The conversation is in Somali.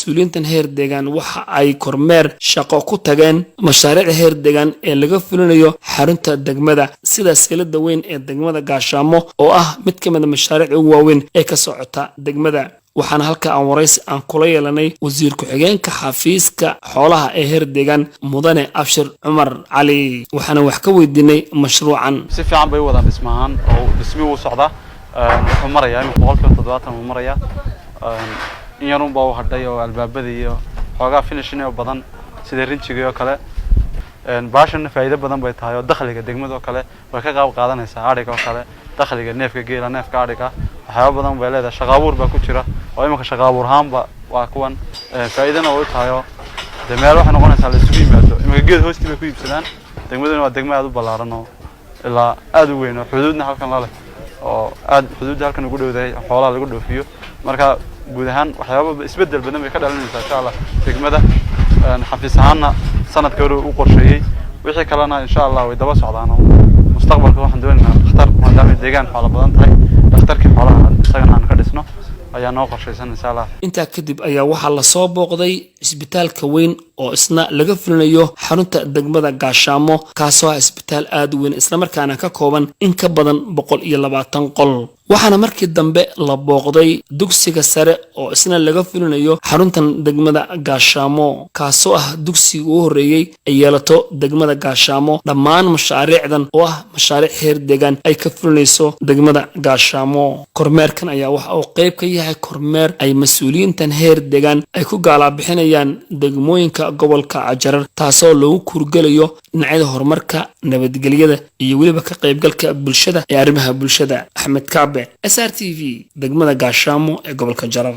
masuuliyiintan heer deegaan waxa ay kormeer shaqo ku tageen mashaariicda heer deegaan ee laga fulinayo xarunta degmada sida Sayladda weyn ee Dagmada Gaashaamo oo ah mid ka mid ah mashaariicda ugu waaweyn ee ka socota degmada. waxaan halka aan waraysi aan kula yeelanay wasiir ku-xigeenka xafiiska xoolaha ee heer deegaan mudane Abshir Cumar Cali waxaan wax ka weydiinay mashruucan. si fiican bay wada dhismahan oo dhismuhu socda wuxuu marayaa in boqolkiiba 70 uu marayaa in yarun baa hadhay oo albaabada iyo xoogaa finishing oo badan sida rinjiga oo kale baashan faa'iido badan bay tahay oo dakhliga degmada oo kale way ka qayb qaadanaysaa ariga oo kale dakhliga neefka geela neefka ariga waxyaabo badan bay leedahay shaqo abuur baa ku jira oo imika shaqo abuur ahaanba waa kuwan faa'iidana oo tahay oo meel waxa noqonaysaa la isugu yimaado imika geed hoostiisa bay ku iibsadaan degmaduna waa degmo aad u ballaaran oo ilaa aad u weyn oo xuduudna halkan la leh oo aad xuduudda halkan ugu dhowdahay xoolaha lagu dhoofiyo marka guud ahaan waxyaabo isbedel badan bay ka dhalinaysaa insha Allah degmada xafiis ahaanna sanadka hore u qorsheeyay wixii kalena insha Allah way daba socdaan mustaqbalka waxaan doonaynaa dhakhtar maadaama deegaan xoolo badan tahay dhakhtarkii xoolaha isagana aan ka dhisno ayaa noo qorshaysan insha Allah. inta kadib ayaa waxa la soo booqday Cusbitaalka weyn oo isna laga fulinayo xarunta Dagmada Gaashaamo kaasoo ah isbitaal aad u weyn isla markaana ka kooban in ka badan 120 qol. waxaana markii dambe la booqday Dugsiga Saree oo isna laga fulinayo xaruntan Dagmada Gaashaamo kaasoo ah dugsiga ugu horeeyay ay yeelato Dagmada Gaashaamo dhammaan mashaariicdan oo ah mashaariic heer deegaan ay ka fulinayso Dagmada Gaashaamo. kormeerkan ayaa waxa uu qayb ka yahay kormeer ay masuuliyiintan heer deegaan ay ku gaala bixinayaan degmooyinka gobolka Ajarar taasoo lagu kurgalayo dhinacyada horumarka nabadgelyada iyo waliba ka qaybgalka bulshada ee arrimaha bulshada. Axmed Kaabe SRTV Dagmada Gaashaamo ee gobolka Jarar.